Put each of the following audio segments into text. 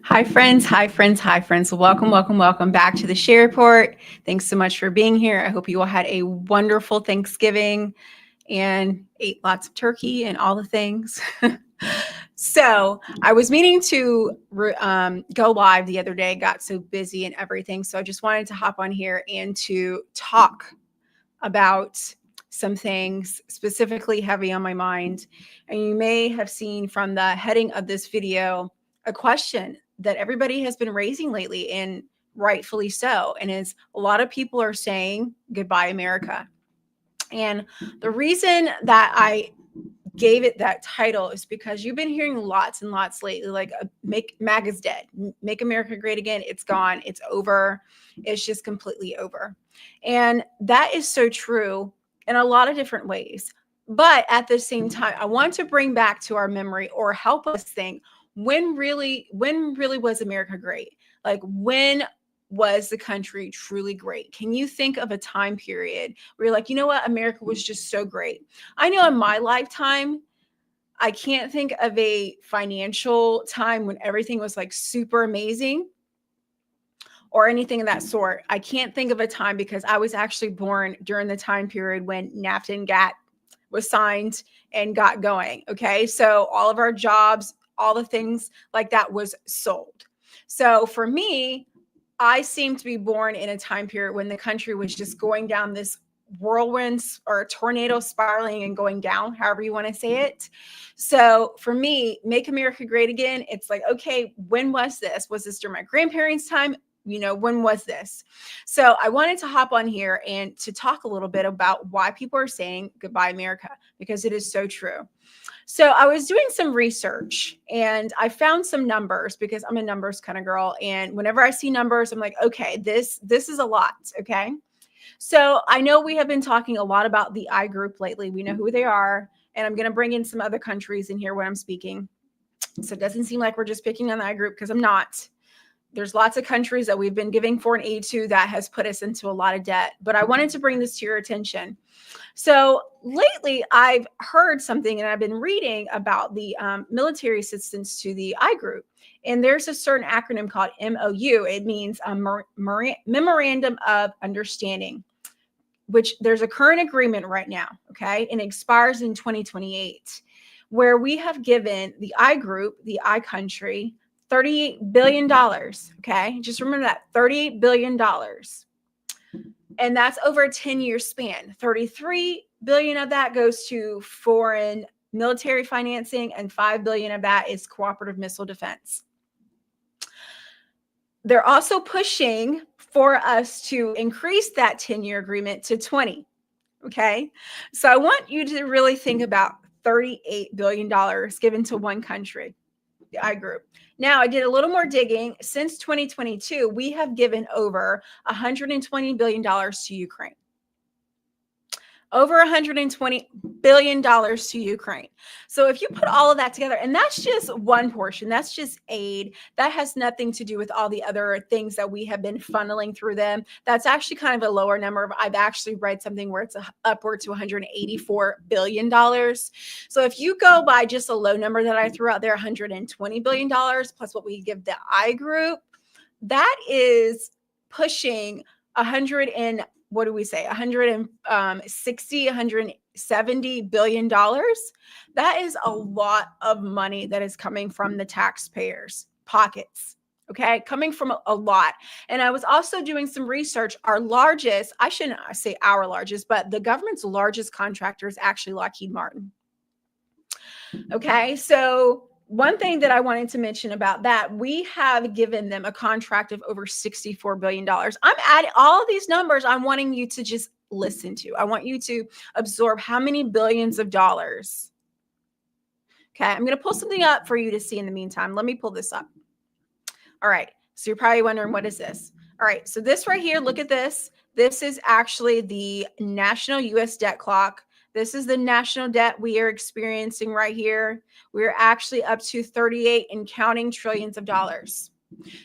Hi, friends. Hi, friends. Hi, friends. Welcome, welcome, welcome back to the Share Report. Thanks so much for being here. I hope you all had a wonderful Thanksgiving and ate lots of turkey and all the things. So, I was meaning to go live the other day, got so busy and everything. So, I just wanted to hop on here and to talk about some things specifically heavy on my mind. And you may have seen from the heading of this video a question that everybody has been raising lately, and rightfully so. And is a lot of people are saying goodbye, America. And the reason that I gave it that title is because you've been hearing lots and lots lately, like make MAGA's dead, make America great again. It's gone. It's over. It's just completely over. And that is so true in a lot of different ways. But at the same time, I want to bring back to our memory or help us think when really was America great? Like when was the country truly great? Can you think of a time period where you're like, you know what, America was just so great? I know in my lifetime, I can't think of a financial time when everything was like super amazing or anything of that sort. I can't think of a time because I was actually born during the time period when NAFTA and GATT was signed and got going. Okay. So all of our jobs, all the things like that was sold. So for me, I seem to be born in a time period when the country was just going down this whirlwinds or tornado spiraling and going down, however you want to say it. So for me, make America great again, it's like, okay, when was this? Was this during my grandparents' time? When was this? So I wanted to hop on here and to talk a little bit about why people are saying goodbye, America, because it is so true. So I was doing some research and I found some numbers because I'm a numbers kind of girl. And whenever I see numbers, I'm like, okay, this is a lot. Okay. So I know we have been talking a lot about the I group lately. We know who they are. And I'm going to bring in some other countries in here when I'm speaking. So it doesn't seem like we're just picking on the I group because I'm not. There's lots of countries that we've been giving foreign aid to that has put us into a lot of debt. But I wanted to bring this to your attention. So lately, I've heard something and I've been reading about the military assistance to the I group. And there's a certain acronym called MOU. It means a Memorandum of Understanding, which there's a current agreement right now. Okay. And it expires in 2028, where we have given the I group, the I country, $38 billion. Okay. Just remember that $38 billion. And that's over a 10-year span. 33 billion of that goes to foreign military financing, and 5 billion of that is cooperative missile defense. They're also pushing for us to increase that 10-year agreement to 20. Okay. So I want you to really think about $38 billion given to one country, the I group. Now, I did a little more digging. Since 2022, we have given over $120 billion to Ukraine. Over $120 billion to Ukraine. So if you put all of that together, and that's just one portion, that's just aid. That has nothing to do with all the other things that we have been funneling through them. That's actually kind of a lower number. I've actually read something where it's upward to $184 billion. So if you go by just a low number that I threw out there, $120 billion plus what we give the I group, that is pushing 100 and what do we say 160 170 billion dollars. That is a lot of money that is coming from the taxpayers pockets. Okay, coming from a lot. And I was also doing some research. Our largest, I shouldn't say our largest, but the government's largest contractor is actually Lockheed Martin. Okay, so one thing that I wanted to mention about that, we have given them a contract of over $64 billion. I'm adding all of these numbers. I'm wanting you to just listen to. I want you to absorb how many billions of dollars. Okay, I'm going to pull something up for you to see in the meantime. Let me pull this up. All right, so you're probably wondering, what is this? All right, so this right here, look at this. This is actually the national U.S. debt clock. This is the national debt we are experiencing right here. We're actually up to 38 and counting trillions of dollars.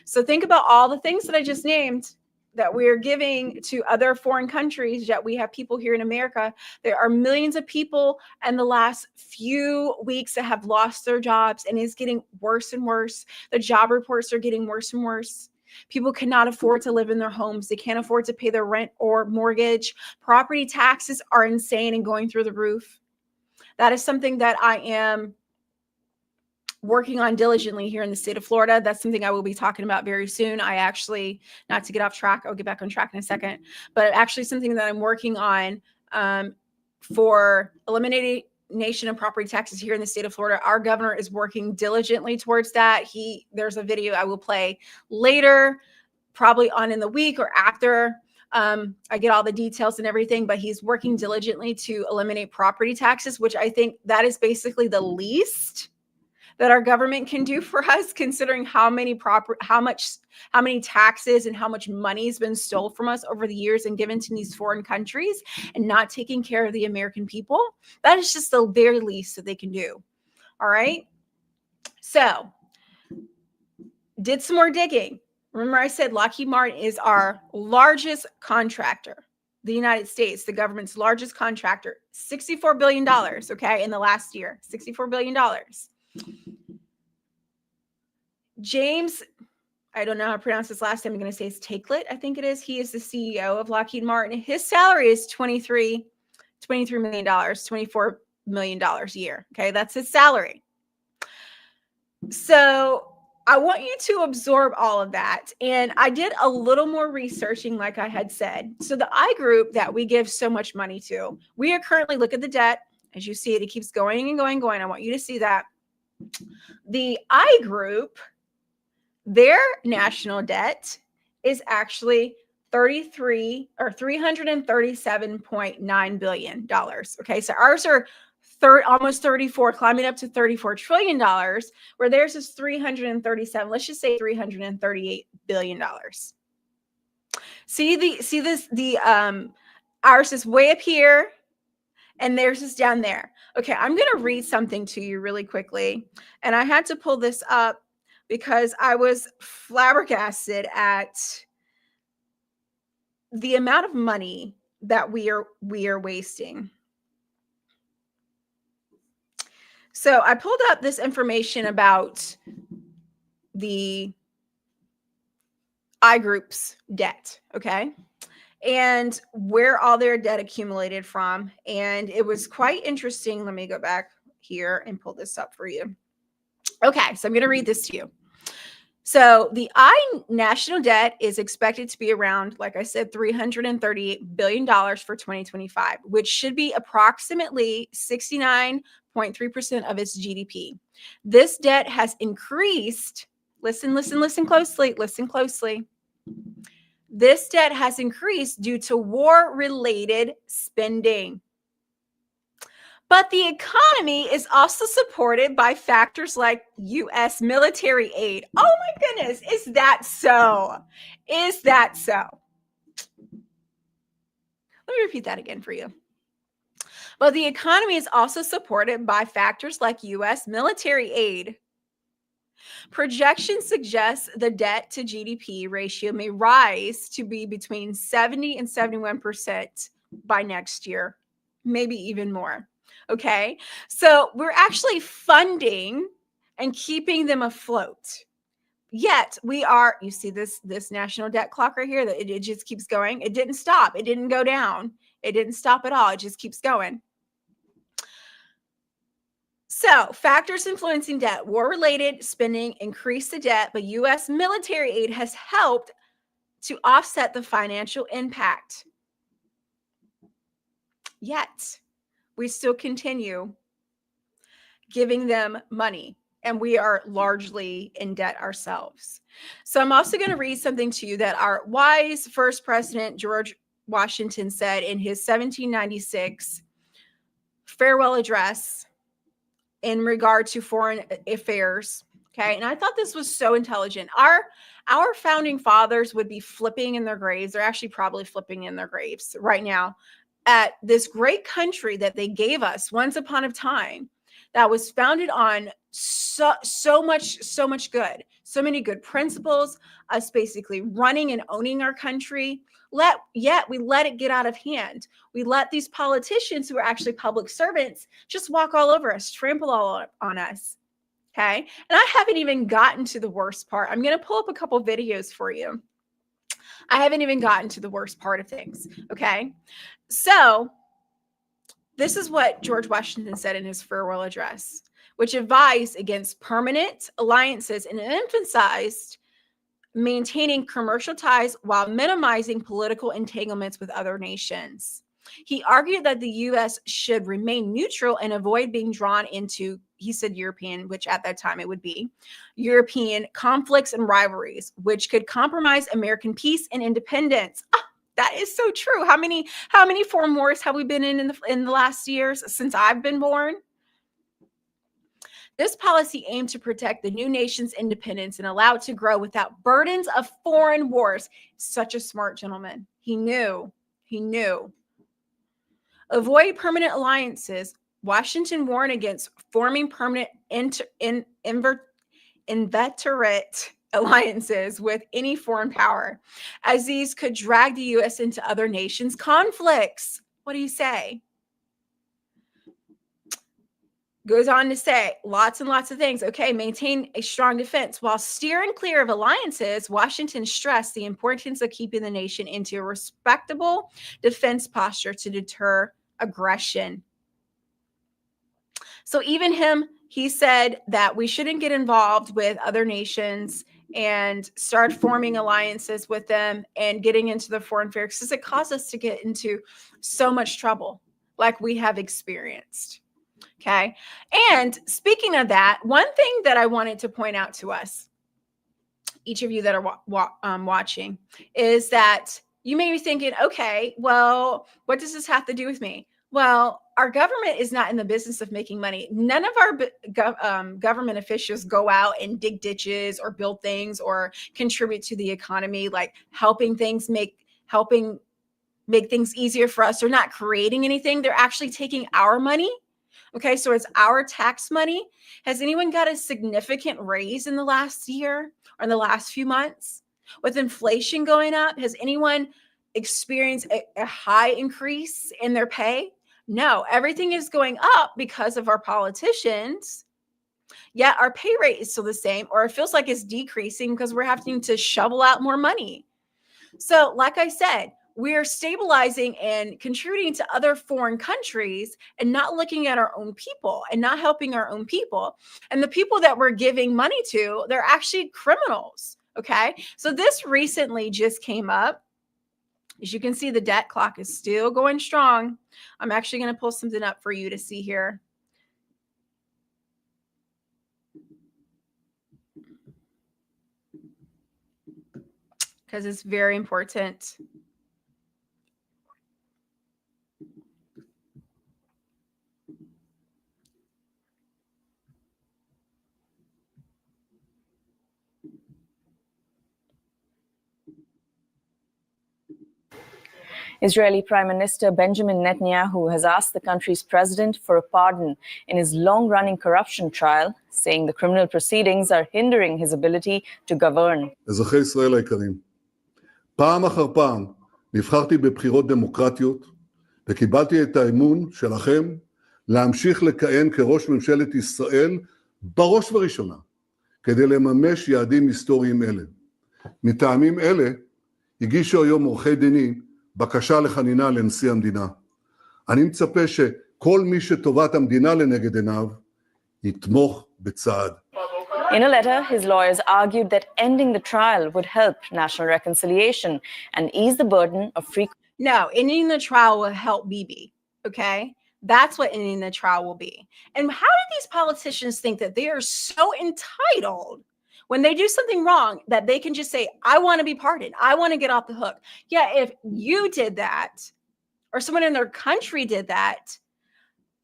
So think about all the things that I just named. that we're giving to other foreign countries, yet we have people here in America. There are millions of people in the last few weeks that have lost their jobs, and it's getting worse and worse. The job reports are getting worse and worse. People cannot afford to live in their homes. They can't afford to pay their rent or mortgage. Property taxes are insane and going through the roof. That is something that I am working on diligently here in the state of Florida. That's something I will be talking about very soon. I actually, not to get off track, I'll get back on track in a second, but actually something that I'm working on for eliminating nation and property taxes here in the state of Florida. Our governor is working diligently towards that. There's a video I will play later, probably on in the week or after I get all the details and everything, but he's working diligently to eliminate property taxes, which I think that is basically the least that our government can do for us, considering how many taxes and how much money has been stolen from us over the years and given to these foreign countries and not taking care of the American people. That is just the very least that they can do. All right. So did some more digging. Remember I said Lockheed Martin is our largest contractor, the United States, the government's largest contractor, $64 billion, okay, in the last year, $64 billion. James, I don't know how to pronounce his last name. I'm going to say it's Takelet, I think it is. He is the CEO of Lockheed Martin. His salary is $23 million, $24 million a year. Okay, that's his salary. So I want you to absorb all of that. And I did a little more researching, like I had said. So the I group that we give so much money to, we are currently, look at the debt. As you see it, it keeps going and going and going. I want you to see that. The I group, their national debt is actually $337.9 billion. Okay, so ours are almost 34, climbing up to $34 trillion, where theirs is 337. Let's just say $338 billion. Ours is way up here, and theirs is down there. Okay, I'm going to read something to you really quickly, and I had to pull this up because I was flabbergasted at the amount of money that we are wasting. So I pulled up this information about the I group's debt, okay, and where all their debt accumulated from. And it was quite interesting. Let me go back here and pull this up for you. Okay, so I'm going to read this to you. So the national debt is expected to be around, like I said, $338 billion for 2025, which should be approximately 69.3% of its GDP. This debt has increased. Listen closely. This debt has increased due to war-related spending. But the economy is also supported by factors like U.S. military aid. Oh my goodness, is that so? Is that so? Let me repeat that again for you. But the economy is also supported by factors like U.S. military aid. Projections suggest the debt to GDP ratio may rise to be between 70 and 71% by next year, maybe even more. Okay, so we're actually funding and keeping them afloat. Yet we are, you see this national debt clock right here, that it just keeps going. It didn't stop. It didn't go down. It didn't stop at all. It just keeps going. So factors influencing debt, war-related spending increase the debt, but U.S. military aid has helped to offset the financial impact. Yet we still continue giving them money, and we are largely in debt ourselves. So I'm also going to read something to you that our wise first president, George Washington, said in his 1796 farewell address in regard to foreign affairs. Okay. And I thought this was so intelligent. Our founding fathers would be flipping in their graves. They're actually probably flipping in their graves right now at this great country that they gave us once upon a time, that was founded on so much good, so many good principles, us basically running and owning our country. Yet we let it get out of hand. We let these politicians who are actually public servants just walk all over us, trample all on us. Okay. And I haven't even gotten to the worst part. I'm going to pull up a couple videos for you. I haven't even gotten to the worst part of things. Okay. So this is what George Washington said in his farewell address, which advised against permanent alliances and emphasized maintaining commercial ties while minimizing political entanglements with other nations. He argued that the U.S. should remain neutral and avoid being drawn into, he said, European, which at that time it would be, European conflicts and rivalries, which could compromise American peace and independence. That is so true. How many foreign wars have we been in the last years since I've been born? This policy aimed to protect the new nation's independence and allow it to grow without burdens of foreign wars. Such a smart gentleman. He knew. Avoid permanent alliances. Washington warned against forming permanent inveterate alliances with any foreign power, as these could drag the U.S. into other nations' conflicts. What do you say? Goes on to say lots and lots of things. Okay, maintain a strong defense. While steering clear of alliances, Washington stressed the importance of keeping the nation into a respectable defense posture to deter aggression. So even he said that we shouldn't get involved with other nations and start forming alliances with them and getting into the foreign affairs because it caused us to get into so much trouble like we have experienced. Okay. And speaking of that, one thing that I wanted to point out to us, each of you that are watching, is that you may be thinking, okay, well, what does this have to do with me? Well, our government is not in the business of making money. None of our government officials go out and dig ditches or build things or contribute to the economy, like helping make things easier for us. They're not creating anything. They're actually taking our money. Okay, so it's our tax money. Has anyone got a significant raise in the last year or in the last few months? With inflation going up, has anyone experienced a high increase in their pay? No, everything is going up because of our politicians. Yet our pay rate is still the same, or it feels like it's decreasing because we're having to shovel out more money. So, like I said, we're stabilizing and contributing to other foreign countries and not looking at our own people and not helping our own people. And the people that we're giving money to, they're actually criminals. Okay. So this recently just came up. As you can see, the debt clock is still going strong. I'm actually going to pull something up for you to see here. Because it's very important. Israeli Prime Minister Benjamin Netanyahu has asked the country's president for a pardon in his long-running corruption trial, saying the criminal proceedings are hindering his ability to govern. אזרחי ישראל היקרים, פעם אחר פעם נבחרתי בבחירות דמוקרטיות וקיבלתי את האמון שלכם להמשיך לכהן כראש ממשלת ישראל בראש ובראשונה כדי לממש יעדים היסטוריים אלה. מטעמים אלה הגישו היום עורכי דיני בקשה לחנינה לנשיא המדינה. אני מצפה שכל מי שטובת המדינה לנגד עיניו יתמוך בצעד. In a letter, his lawyers argued that ending the trial would help national reconciliation and ease the burden of free... No, ending the trial will help Bibi, okay? That's what ending the trial will be. And how do these politicians think that they are so entitled when they do something wrong that they can just say, I want to be pardoned. I want to get off the hook. Yeah, if you did that or someone in their country did that,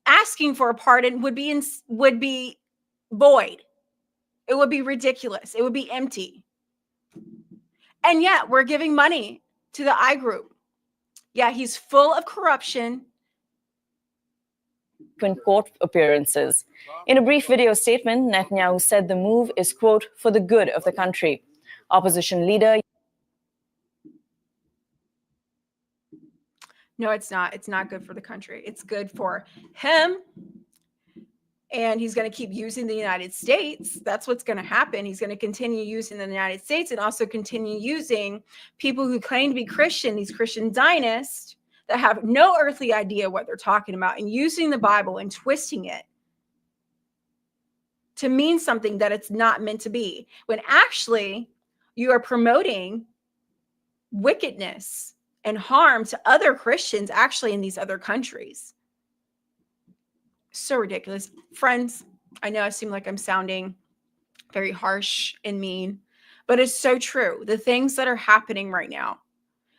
asking for a pardon would be void. It would be ridiculous. It would be empty. And yet we're giving money to the I group. Yeah, he's full of corruption. court appearances. In a brief video statement, Netanyahu said the move is, quote, for the good of the country. Opposition leader. No, it's not. It's not good for the country. It's good for him. And he's going to keep using the United States. That's what's going to happen. He's going to continue using the United States and also continue using people who claim to be Christian, these Christian Zionists that have no earthly idea what they're talking about, and using the Bible and twisting it to mean something that it's not meant to be, when actually you are promoting wickedness and harm to other Christians actually in these other countries. So ridiculous. Friends, I know I seem like I'm sounding very harsh and mean, but it's so true. The things that are happening right now.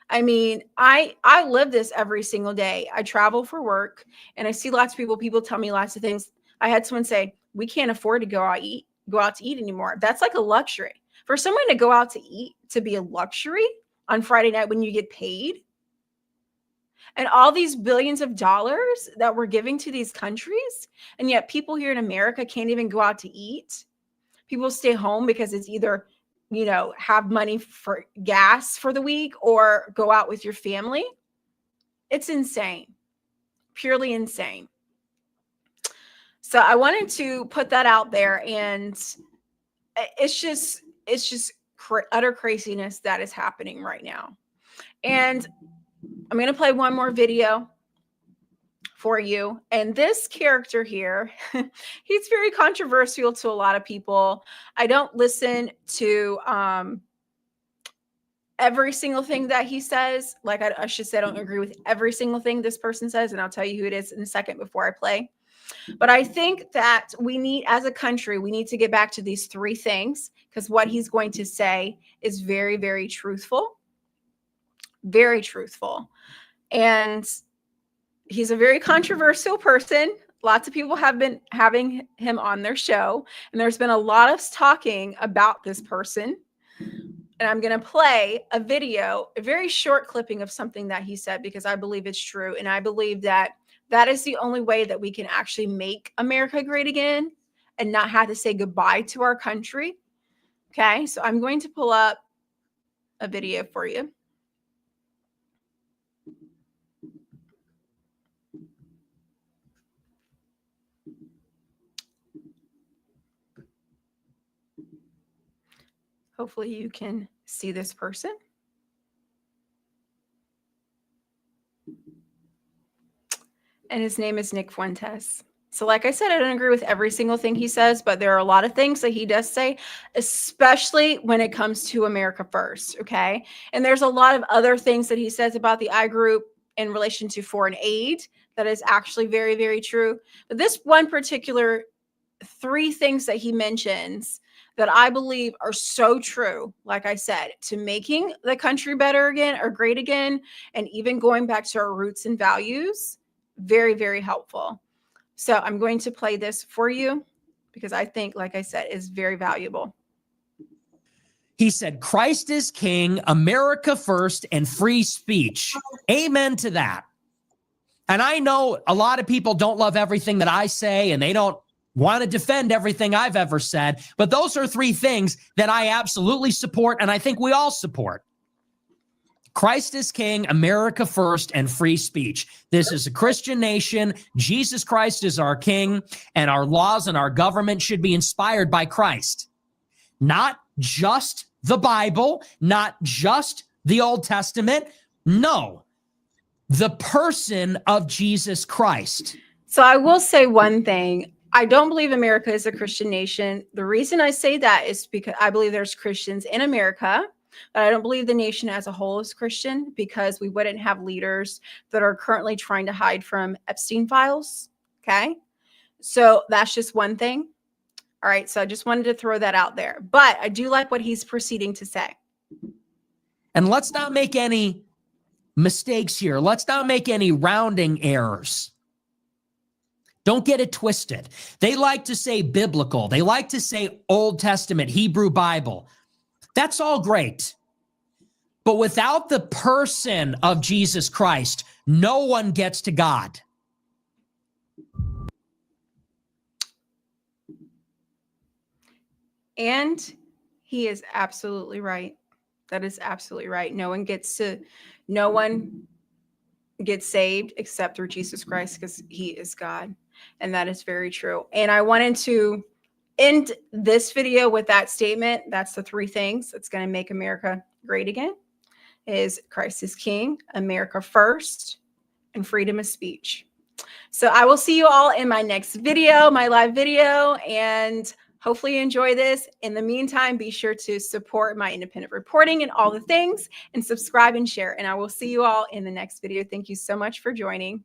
I mean, I live this every single day. I travel for work and I see lots of people tell me lots of things. I had someone say, we can't afford to go out to eat anymore. That's like a luxury. For someone to go out to eat to be a luxury on Friday night when you get paid, and all these billions of dollars that we're giving to these countries, and yet people here in America can't even go out to eat. People stay home because it's either, you know, have money for gas for the week or go out with your family. It's insane, purely insane. So I wanted to put that out there, and it's just utter craziness that is happening right now. And I'm going to play one more video for you. And this character here, he's very controversial to a lot of people. I don't listen to every single thing that he says. Like I should say, I don't agree with every single thing this person says. And I'll tell you who it is in a second before I play. But I think that we need, as a country, we need to get back to these three things, because what he's going to say is very, very truthful. Very truthful. And he's a very controversial person. Lots of people have been having him on their show, and there's been a lot of talking about this person. And I'm going to play a video, a very short clipping of something that he said, because I believe it's true. And I believe that that is the only way that we can actually make America great again and not have to say goodbye to our country. Okay, so I'm going to pull up a video for you. Hopefully you can see this person. And his name is Nick Fuentes. So like I said, I don't agree with every single thing he says, but there are a lot of things that he does say, especially when it comes to America First, okay? And there's a lot of other things that he says about the I Group in relation to foreign aid that is actually very, very true. But this one particular three things that he mentions that I believe are so true, like I said, to making the country better again or great again, and even going back to our roots and values, very, very helpful. So I'm going to play this for you because I think, like I said, is very valuable. He said, Christ is king, America first, and free speech. Amen to that. And I know a lot of people don't love everything that I say, and they don't want to defend everything I've ever said. But those are three things that I absolutely support, and I think we all support. Christ is king, America first, and free speech. This is a Christian nation. Jesus Christ is our king, and our laws and our government should be inspired by Christ. Not just the Bible, not just the Old Testament. No, the person of Jesus Christ. So I will say one thing. I don't believe America is a Christian nation. The reason I say that is because I believe there's Christians in America, but I don't believe the nation as a whole is Christian, because we wouldn't have leaders that are currently trying to hide from Epstein files. Okay. So that's just one thing. All right. So I just wanted to throw that out there, but I do like what he's proceeding to say. And let's not make any mistakes here. Let's not make any rounding errors. Don't get it twisted. They like to say biblical. They like to say Old Testament, Hebrew Bible. That's all great. But without the person of Jesus Christ, no one gets to God. And he is absolutely right. That is absolutely right. No one gets saved except through Jesus Christ because he is God. And that is very true. And I wanted to end this video with that statement. That's the three things that's going to make America great again is Christ is King, America first, and freedom of speech. So I will see you all in my next video, my live video, and hopefully you enjoy this. In the meantime, be sure to support my independent reporting and all the things and subscribe and share. And I will see you all in the next video. Thank you so much for joining.